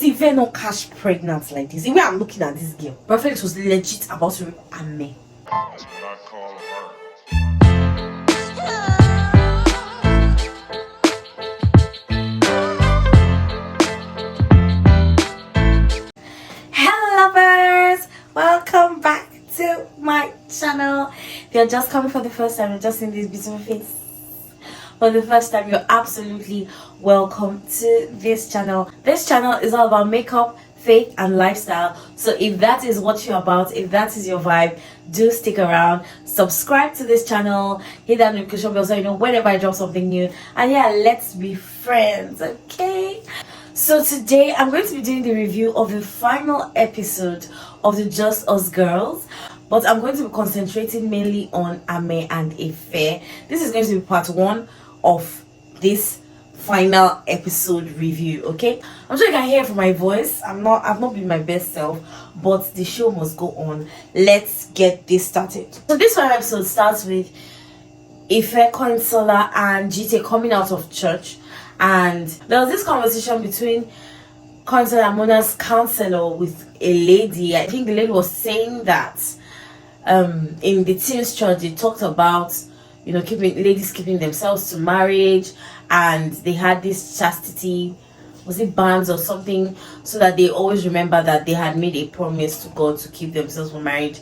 did Ife not catch pregnant like this? The way I'm looking at this girl, Perfect was legit about to rape Ameh. That's what I call her. Hello lovers, welcome back to my channel. If you're just coming for the first time, you're just seeing this beautiful face for the first time, you're absolutely welcome to this channel. This channel is all about makeup, faith and lifestyle. So if that is what you're about, if that is your vibe, do stick around, subscribe to this channel, hit that notification bell so you know whenever I drop something new. And yeah, let's be friends, okay? So today I'm going to be doing the review of the final episode of the Just Us Girls, but I'm going to be concentrating mainly on Ameh and Ife. This is going to be part 1 of this final episode review, okay? I'm sure you can hear from my voice. I've not been my best self, but the show must go on. Let's get this started. So this final episode starts with Ife, Consola and GT coming out of church, and there was this conversation between Consola and Mona's counselor with a lady. I think the lady was saying that in the teens church they talked about, you know, ladies keeping themselves to marriage, and they had this chastity, was it bands or something, so that they always remember that they had made a promise to God to keep themselves for marriage,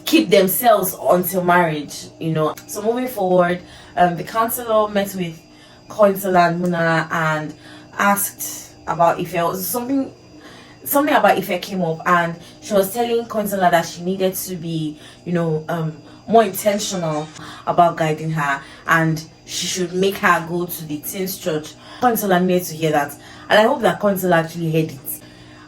keep themselves until marriage, you know. So moving forward, the counselor met with Consola and Mona and asked about Ife. Something about Ife came up, and she was telling Consola that she needed to be, you know, more intentional about guiding her, and she should make her go to the teens church. Consola needed to hear that, and I hope that Consola actually heard it.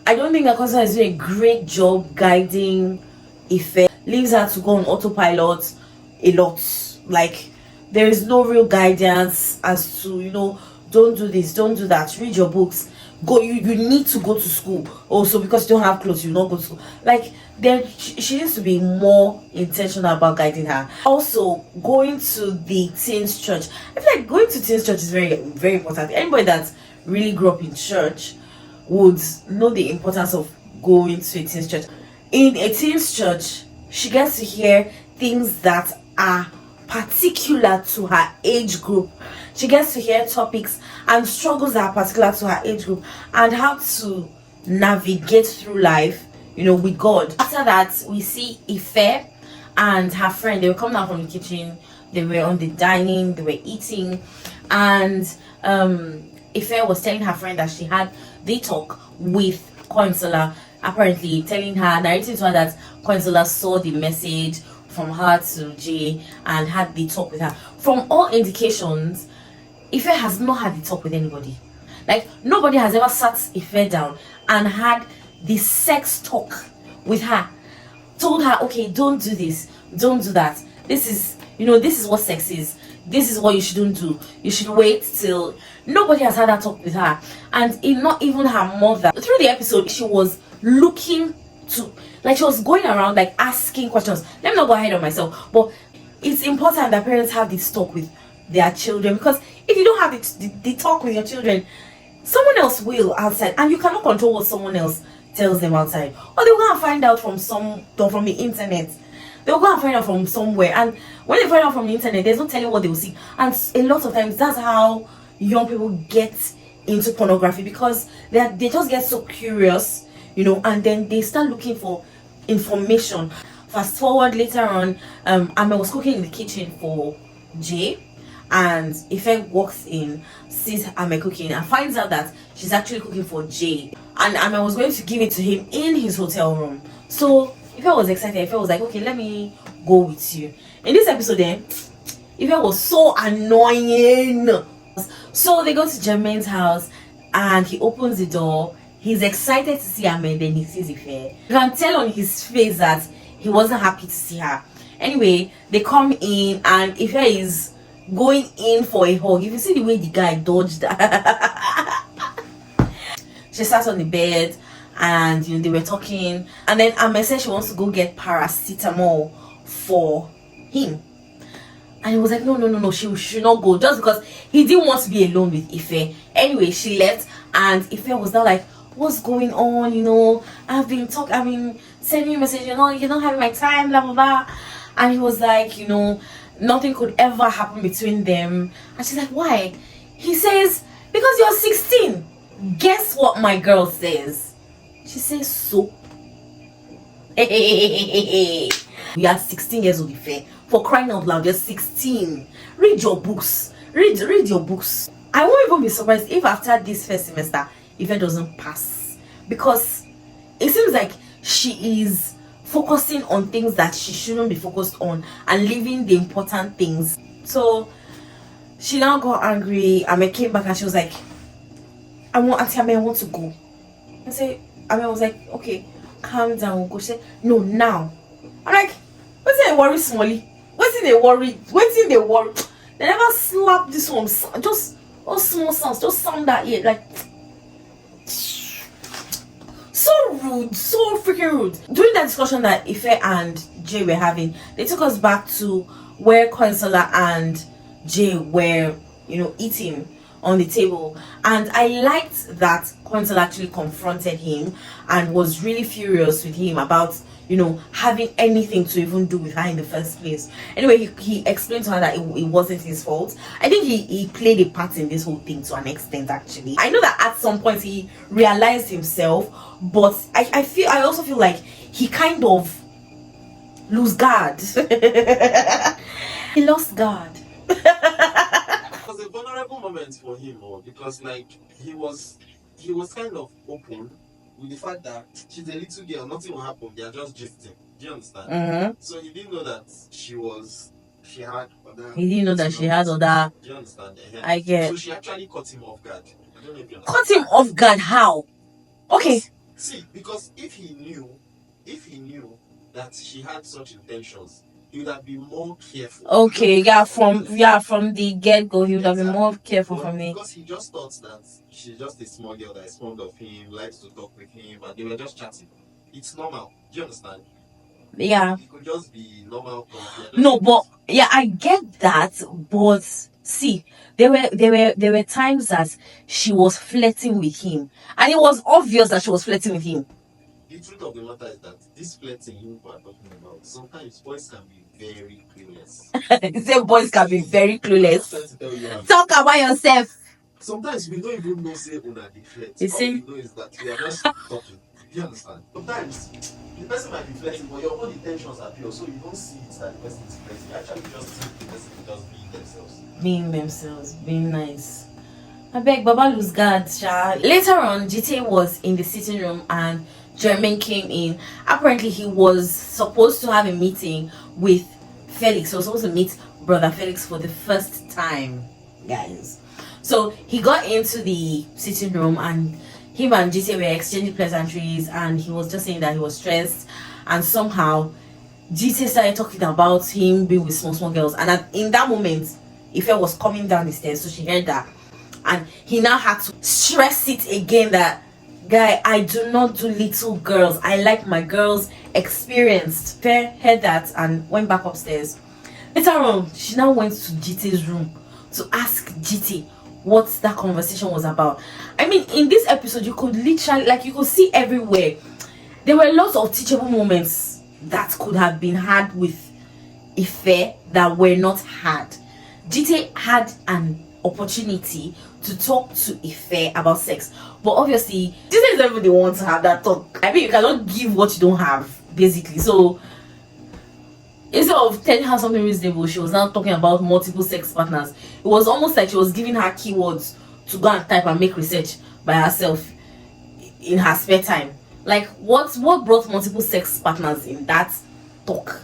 I don't think that Consola is doing a great job guiding Ife. Leaves her to go on autopilot a lot. Like, there is no real guidance as to, you know, don't do this, don't do that, read your books, go, you need to go to school also, because you don't have clothes, you don't go to school. Like, there she needs to be more intentional about guiding her. Also, going to the teens church, I feel like going to teens church is very, very important. Anybody that really grew up in church would know the importance of going to a teens church. In a teens church, she gets to hear things that are particular to her age group. She gets to hear topics and struggles that are particular to her age group, and how to navigate through life, you know, with God. After that, we see Ife and her friend. They were coming out from the kitchen, they were on the dining, they were eating, and Ife was telling her friend that she had the talk with Consola, apparently telling her, narrating to her that Consola saw the message from her to Jay and had the talk with her. From all indications, Ife has not had the talk with anybody. Like, nobody has ever sat Ife down and had the sex talk with her, told her, okay, don't do this, don't do that, this is, you know, this is what sex is, this is what you shouldn't do, you should wait till. Nobody has had that talk with her, and not even her mother. Through the episode, she was looking to, like, she was going around like asking questions. Let me not go ahead of myself, but it's important that parents have this talk with their children, because if you don't have the talk with your children, someone else will outside, and you cannot control what someone else tells them outside, or they'll go and find out from the internet. They'll go and find out from somewhere, and when they find out from the internet, there's no telling what they will see. And a lot of times that's how young people get into pornography, because they just get so curious, you know, and then they start looking for information. Fast forward later on, Ameh was cooking in the kitchen for Jay, and Ife walks in, sees Ameh cooking, and finds out that she's actually cooking for Jay, and Ameh was going to give it to him in his hotel room. So Ife was excited. Ife was like, okay, let me go with you. In this episode then, Ife was so annoying. So they go to Jermaine's house, and he opens the door. He's excited to see Ameh, then he sees Ife. You can tell on his face that he wasn't happy to see her. Anyway, they come in, and Ife is going in for a hug. If you see the way the guy dodged she sat on the bed, and you know, they were talking, and then Ameh said she wants to go get paracetamol for him, and he was like, no, she should not go, just because he didn't want to be alone with Ife. Anyway, she left, and Ife was now like, what's going on? I've been sending you messages, you're not having my time, blah blah blah. And he was like, nothing could ever happen between them. And she's like, why? He says, because you're 16. Guess what my girl says? She says, so. We are 16 years old, Ife. For crying out loud, you're 16. Read your books. Read your books. I won't even be surprised if after this first semester, Ife doesn't pass. Because it seems like she is focusing on things that she shouldn't be focused on and leaving the important things. So she now got angry. Ameh came back and she was like, Auntie Ameh, I want to go. Ameh was like, okay, calm down, we'll go. She said, no, now. I'm like, what's they worry, Smally? What's they worry? They never slap this one. Just all small sounds, just sound that ear. Like, so rude, so freaking rude. During that discussion that Ife and Jay were having, they took us back to where Consola and Jay were, eating on the table. And I liked that Consola actually confronted him and was really furious with him about, having anything to even do with her in the first place. Anyway, he explained to her that it wasn't his fault. I think he played a part in this whole thing to an extent, actually. I know that at some point he realized himself, but I also feel like he kind of lose guard. He lost guard. It was a vulnerable moment for him, because he was kind of open with the fact that she's a little girl, nothing will happen, they are just gisting. Do you understand? Mm-hmm. So he didn't know that she had other. He didn't know that she had other. Do you understand? I get. So she actually caught him off guard. I don't know if you understand. Caught him off guard? How? Okay. Because if he knew that she had such intentions, he would have been more careful. Okay, from the get-go, he would have been more careful for me. Because he just thought that she's just a small girl that is fond of him, likes to talk with him, and they were just chatting. It's normal. Do you understand? Yeah. It could just be normal. No, but yeah, I get that. But see, there were times that she was flirting with him, and it was obvious that she was flirting with him. The truth of the matter is that this flirting you are talking about, sometimes boys can be very clueless. You say boys can be very clueless. I'm trying to tell you, talk about yourself. Sometimes we don't even know say una dey flirt. You see? All we know is that we are just talking. Do you understand? Sometimes the person might be flirting, but your own intentions are pure, so you don't see it that the person is flirting. You actually just think the person is just being themselves. Being nice. I beg Baba lose guard, Sha. Later on, GT was in the sitting room and Jermaine came in. Apparently, he was supposed to have a meeting with Felix. He was supposed to meet brother Felix for the first time, guys. So he got into the sitting room and him and GT were exchanging pleasantries, and he was just saying that he was stressed, and somehow GT started talking about him being with small girls, and in that moment Ife was coming down the stairs, so she heard that, and he now had to stress it again that, guy, I do not do little girls, I like my girls experienced. Fair heard that and went back upstairs. Later on, she now went to GT's room to ask GT what that conversation was about. I mean, in this episode, you could literally, you could see everywhere. There were lots of teachable moments that could have been had with Ife that were not had. GT had an opportunity to talk to Ife about sex, but obviously, GT is not even the one to have that talk. I mean, you cannot give what you don't have, basically. So instead of telling her something reasonable, she was now talking about multiple sex partners. It was almost like she was giving her keywords to go and type and make research by herself in her spare time. Like, what brought multiple sex partners in that talk?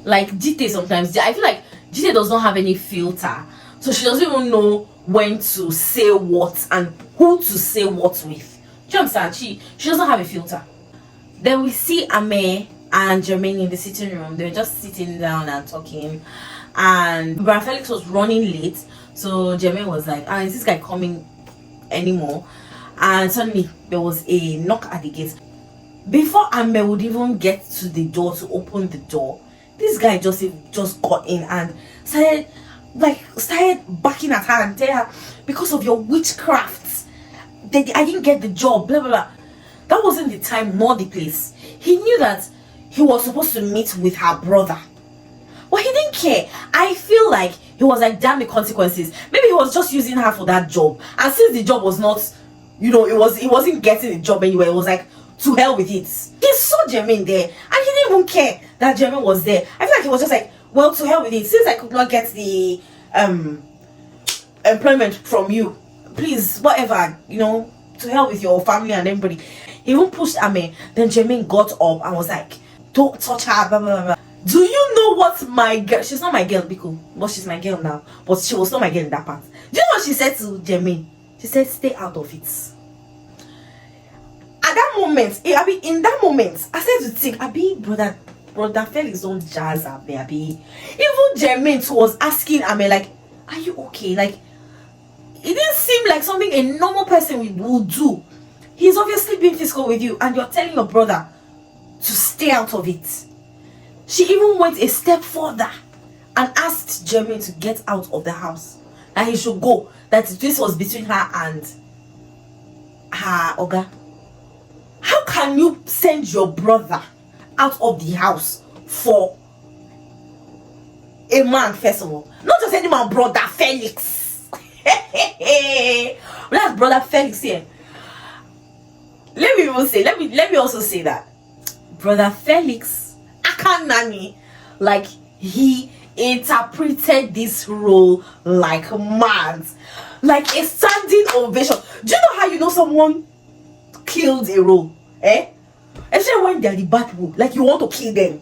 Like, GT sometimes, I feel like GT does not have any filter, so she doesn't even know when to say what and who to say what with. Do you understand? She doesn't have a filter. Then we see Ameh and Jermaine in the sitting room. They were just sitting down and talking, and Brother Felix was running late, so Jermaine was like, is this guy coming anymore? And suddenly there was a knock at the gate. Before Ameh would even get to the door to open the door, this guy just got in and started backing at her and tell her, because of your witchcraft, I didn't get the job, blah blah blah. That wasn't the time nor the place. He knew that he was supposed to meet with her brother, but he didn't care. I feel like he was like, damn the consequences. Maybe he was just using her for that job, and since the job was not, it wasn't getting the job anyway. It was like, to hell with it. He saw Jermaine there, and he didn't even care that Jermaine was there. I feel like he was just like, well, to hell with it. Since I could not get the employment from you, please, whatever, to hell with your family and everybody. He even pushed Ameh. Then Jermaine got up and was like, don't touch her, blah blah blah. Do you know what my girl, she's not my girl, Biko, but she's my girl now, but she was not my girl in that part. Do you know what she said to Jermaine? She said, stay out of it. At that moment, in that moment, I said to think, brother Felix don't jazz up there, Even Jermaine was asking Ameh, like, are you okay? Like, it didn't seem like something a normal person would do. He's obviously being physical with you, and you're telling your brother to stay out of it. She even went a step further and asked Jermaine to get out of the house, that he should go, that this was between her and her Oga. How can you send your brother out of the house for a man, first of all? Not just any man, brother Felix. That's brother Felix here. Let me also say that brother Felix Akanani, like, he interpreted this role like mad, like a standing ovation. Do you know how you know someone killed a role? Especially when they're the bad people, like, you want to kill them.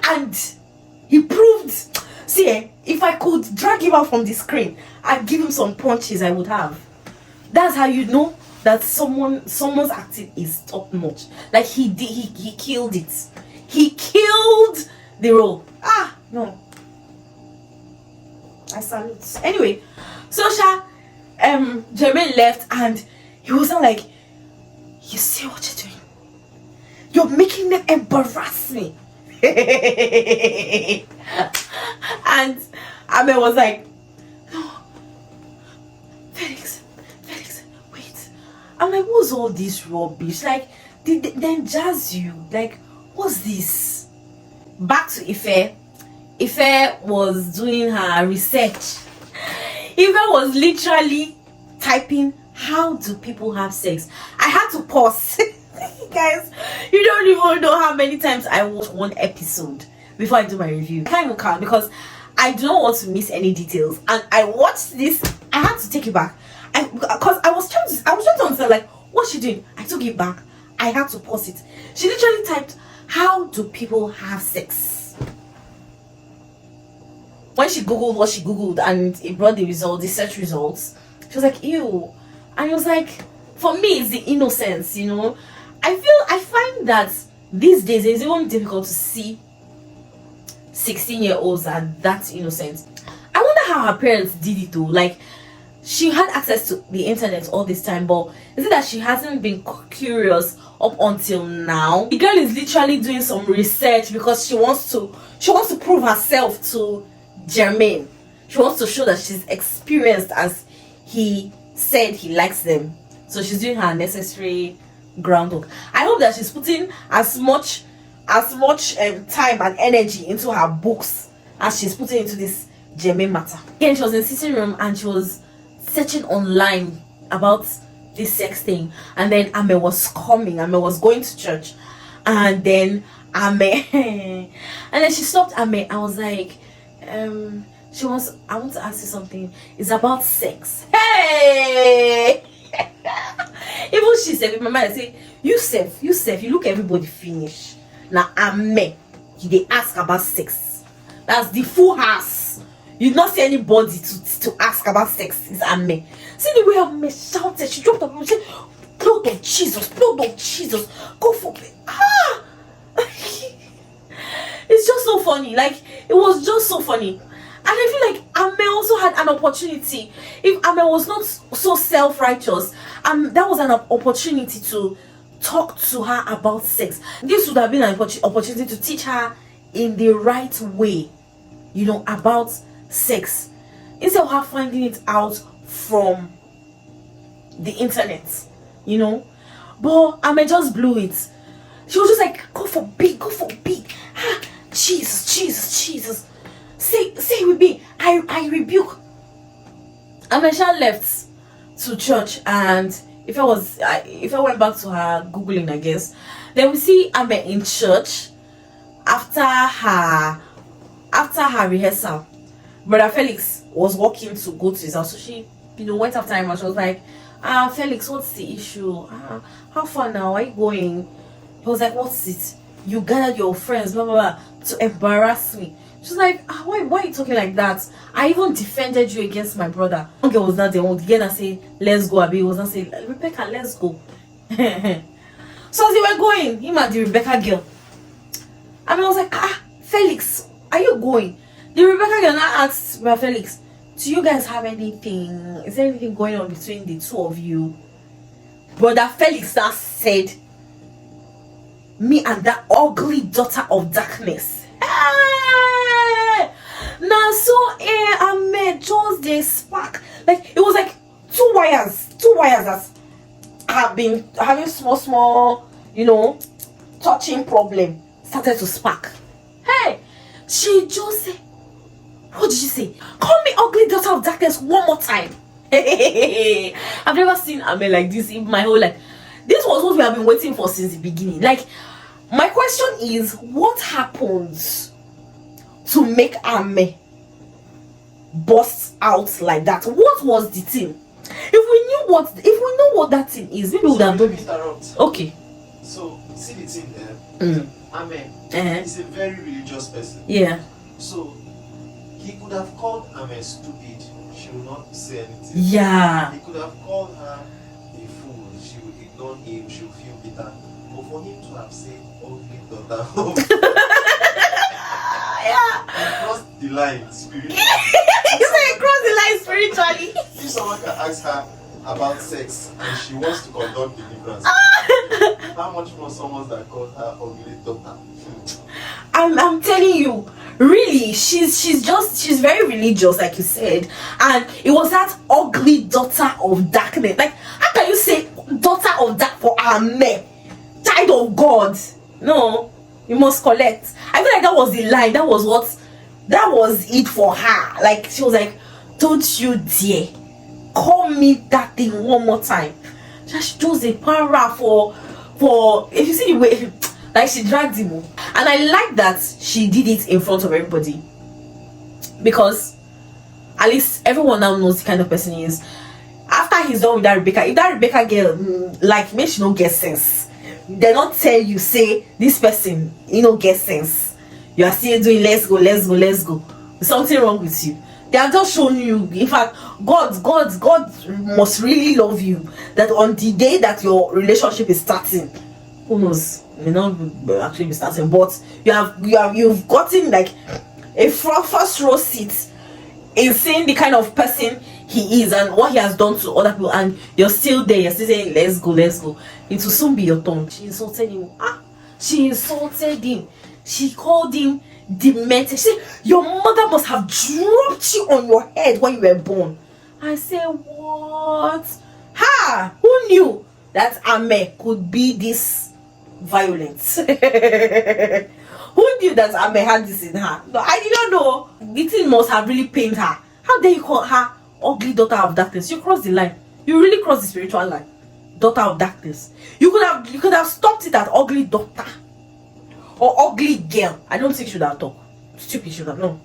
And he proved. See, if I could drag him out from the screen and give him some punches, I would have. That's how you know that someone's acting is top notch. Like, he killed it. He killed the role. No, I salute. Anyway, so Jermaine left, and he wasn't like, you see what you're doing? You're making them embarrass me. And Ameh was like, no, Felix, wait. I'm like, what's all this rubbish? Like, then jazz you. Like, what's this? Back to Ife. Ife was doing her research. Ife was literally typing, how do people have sex? I had to pause. Guys, you don't even know how many times I watch one episode before I do my review. I can't even count because I do not want to miss any details. And I watched this, I had to take it back. Because I was trying to understand, like, what's she doing? I took it back. I had to pause it. She literally typed, how do people have sex? When she googled what she googled and it brought the search results, she was like, ew. And it was like, for me, it's the innocence, I find that these days it's even difficult to see 16-year-olds are that innocent. I wonder how her parents did it though. Like, she had access to the internet all this time, but is it that she hasn't been curious up until now? The girl is literally doing some research because she wants to prove herself to Jermaine. She wants to show that she's experienced, as he said he likes them. So she's doing her necessary groundwork. I hope that she's putting as much time and energy into her books as she's putting into this Jermaine matter. Again, she was in the sitting room and she was searching online about this sex thing, and then Ameh was coming. Ameh was going to church, and then Ameh and then she stopped Ameh. I was like, I want to ask you something. It's about sex. Hey. Even she said in my mind, I say, you look everybody finish. Now Ameh, they ask about sex. That's the full house. You not see anybody to ask about sex. It's Ameh. See the way Ameh shouted. She dropped up and said, blood of Jesus, go for it. It's just so funny. Like, it was just so funny. And I feel like Ameh also had an opportunity. If Ameh was not so self-righteous, that was an opportunity to talk to her about sex. This would have been an opportunity to teach her in the right way, about sex, instead of her finding it out from the internet. you know. But Ameh just blew it. She was just like, go for B, go for B. Ah, Jesus. Say with me. I rebuke. Ameh left to church, and if I went back to her Googling, I guess, then we see Ameh in church after her rehearsal. Brother Felix was walking to go to his house, so she, went after him, and she was like, Felix, what's the issue? How far now? Are you going? He was like, what's it? You gathered your friends, blah blah blah, to embarrass me. She's like, why are you talking like that? I even defended you against my brother. One girl was not the one. The girl that say, let's go. Abi was not saying, Rebecca, let's go. So as they were going, him and the Rebecca girl, I was like, Felix, are you going? The Rebecca girl now asked Felix, do you guys have anything? Is there anything going on between the two of you? Brother Felix now said, me and that ugly daughter of darkness. Hey! Now so Ameh just the spark. Like it was like two wires that have been having small, touching problem started to spark. Hey, she just said, what did she say? Call me ugly daughter of darkness one more time. I've never seen Ameh like this in my whole life. This was what we have been waiting for since the beginning. Like, my question is, what happens to make Ameh burst out like that? What was the thing? If we know what that thing is, maybe we would have done it. Okay. So see the thing there. Ameh is a very religious person. Yeah. So he could have called Ameh stupid. She will not say anything. Yeah. He could have called her a fool. She would ignore him. She would feel bitter. But for him to have said ugly daughter of yeah. he crossed the line spiritually. You say he crossed the line spiritually. If someone can ask her about sex and she wants to conduct deliverance, how much more someone that called her ugly daughter? I'm telling you, really, she's very religious, like you said, and it was that ugly daughter of darkness. Like, how can you say daughter of dark for Ameh, child of God? No, you must collect. I feel like that was the line. That was it for her. Like, she was like, don't you dare call me that thing one more time. She chose a para for if you see the way, like, she dragged him. And I like that she did it in front of everybody, because at least everyone now knows the kind of person he is. After he's done with that Rebecca, if that Rebecca girl, like, make she don't get sense, they don't tell you, say, this person, get sense. You are still doing let's go. There's something wrong with you. They have just shown you. In fact, God must really love you, that on the day that your relationship is starting, who knows, may not actually be starting, but you've gotten like a first row seat in seeing the kind of person he is and what he has done to other people, and you're still there, you're still saying let's go. It will soon be your turn. She insulted him. She called him demented. She said, your mother must have dropped you on your head when you were born. I said, what? Who knew that Ameh could be this violent? Who knew that Ameh had this in her? No, I did not know. The thing must have really pained her. How dare you call her ugly daughter of darkness? You crossed the line. You really crossed the spiritual line. Daughter of darkness. You could have stopped it at ugly daughter or ugly girl. I don't think she should have talked. Stupid should have known.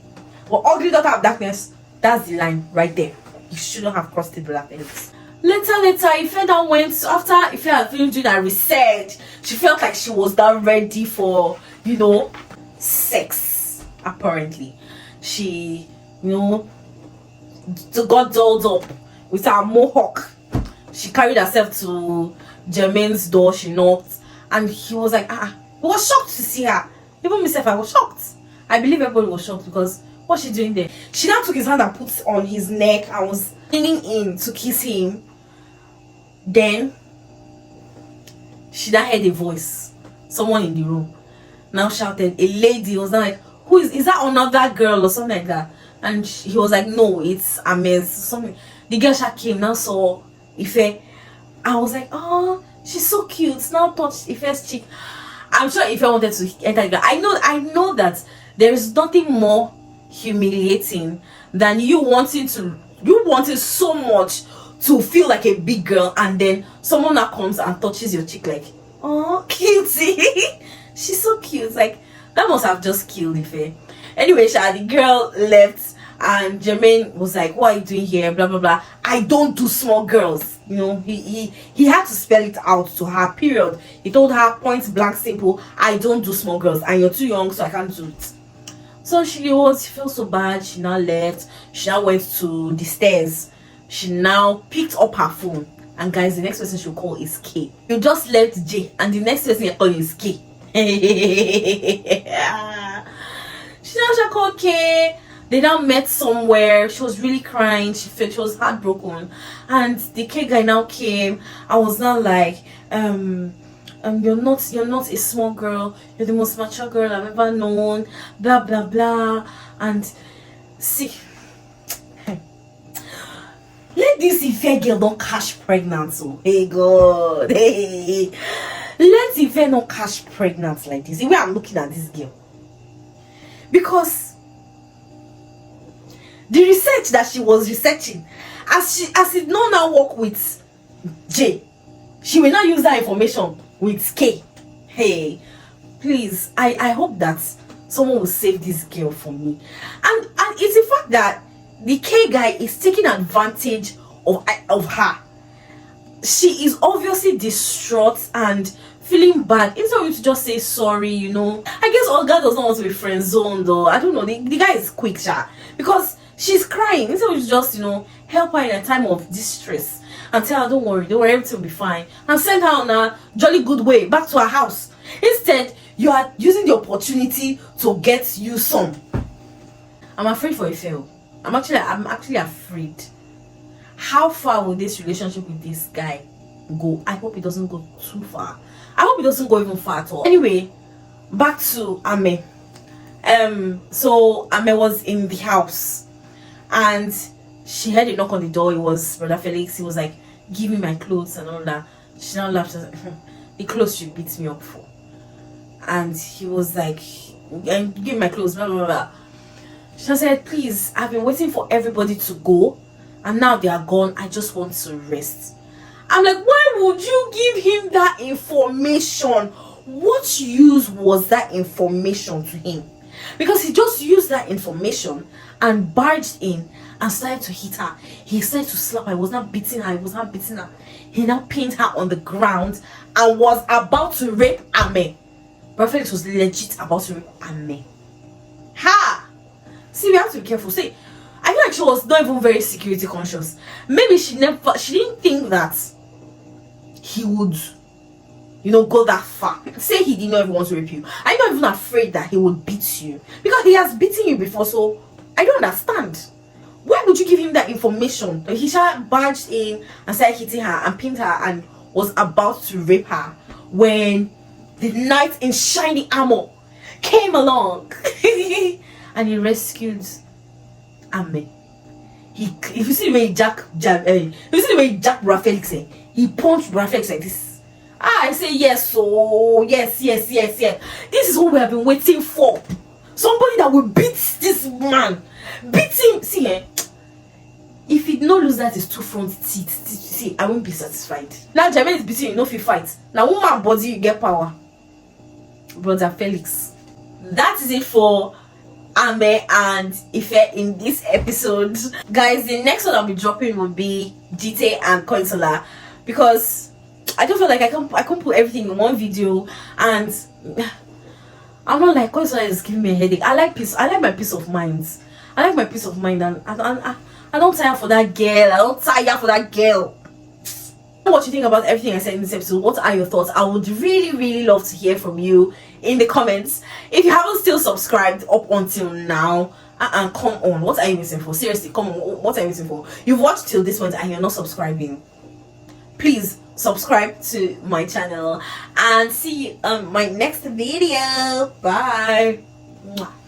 But ugly daughter of darkness, that's the line right there. You shouldn't have crossed it, brother Felix. Later, Ife now went, after Ife had finished doing her research, she felt like she was now ready for, sex, apparently. She, got dolled up with her mohawk. She carried herself to Jermaine's door, she knocked, and he was like, he was shocked to see her. Even myself, I was shocked. I believe everybody was shocked, because what's she doing there? She now took his hand and put on his neck and was leaning in to kiss him. Then she now heard a voice. Someone in the room now shouted. A lady was now like, who is that another girl or something like that? And he was like, no, it's Ameh, something. The girl came now, saw Ife I was like, oh, she's so cute. Now touch Ife's cheek. I'm sure Ife wanted to enter the ground. I know that there is nothing more humiliating than you wanting so much to feel like a big girl, and then someone that comes and touches your cheek like, oh, cutie. She's so cute. Like, that must have just killed Ife. Anyway, the girl left, and Jermaine was like, what are you doing here? Blah blah blah. I don't do small girls. You know, he had to spell it out to her, period. He told her point blank simple, I don't do small girls, and you're too young, so I can't do it. So she felt so bad. She now left. She now went to the stairs. She now picked up her phone, and guys, the next person she'll call is K. You just left J, and the next person you call is K. She now called K. They now met somewhere. She was really crying. She felt she was heartbroken, and the K guy now came. I was now like, you're not a small girl. You're the most mature girl I've ever known. Blah blah blah. And see, let this Ife girl not catch pregnant. So hey God, hey, let Ife not catch pregnant like this. The way I'm looking at this girl, because the research that she was researching, as it now work with J, she will now use that information with K. Hey, please, I hope that someone will save this girl for me. And it's the fact that the K guy is taking advantage of her. She is obviously distraught and feeling bad. Instead of you to just say sorry, you know. I guess Olga does not want to be friend zoned, though. I don't know. The guy is quick, because she's crying. Instead of you to just, you know, help her in a time of distress and tell her, don't worry, everything will be fine, and send her on a jolly good way back to her house. Instead, you are using the opportunity to get you some. I'm afraid for Ife. I'm actually afraid. How far will this relationship with this guy go? I hope it doesn't go too far. I hope it doesn't go even far at all. Anyway, back to Ameh. So Ameh was in the house, and she heard a knock on the door. It was Brother Felix. He was like, give me my clothes and all that. She now laughed and said, the clothes you beat me up for. And he was like, give me my clothes, blah blah blah. She said, please, I've been waiting for everybody to go, and now they are gone. I just want to rest. I'm like, why would you give him that information? What use was that information to him? Because he just used that information and barged in and started to hit her. He started to slap her. He was not beating her. He now pinned her on the ground and was about to rape Ameh. But Felix was legit about to rape Ameh. Ha! See, we have to be careful. See, I feel like she was not even very security conscious. Maybe she didn't think that he would, you know, go that far. Say he did not even want to rape you. I'm not even afraid that he would beat you, because he has beaten you before. So I don't understand. Why would you give him that information? He barged in and started hitting her and pinned her and was about to rape her when the knight in shiny armor came along and he rescued Ameh. If you see the way he jacked Felix, he punched Felix like this. I say yes, so yes. This is what we have been waiting for. Somebody that will beat this man. Beat him. See, if he no lose that his two front teeth, see, I won't be satisfied. Now Jermaine is beating you, no fit fight. Now woman body, you get power. Brother Felix. That is it for Ameh and Ife in this episode. Guys, the next one I'll be dropping will be Jite and Consola, because I don't feel like I can't put everything in one video, and I'm not like, Consola is giving me a headache. I like peace. I like my peace of mind. And I don't tire for that girl. What you think about everything I said in this episode? What are your thoughts? I would really love to hear from you in the comments. If you haven't still subscribed up until now, come on, what are you waiting for? Seriously, come on, what are you waiting for? You've watched till this point and you're not subscribing. Please subscribe to my channel and see you on my next video. Bye. Mwah.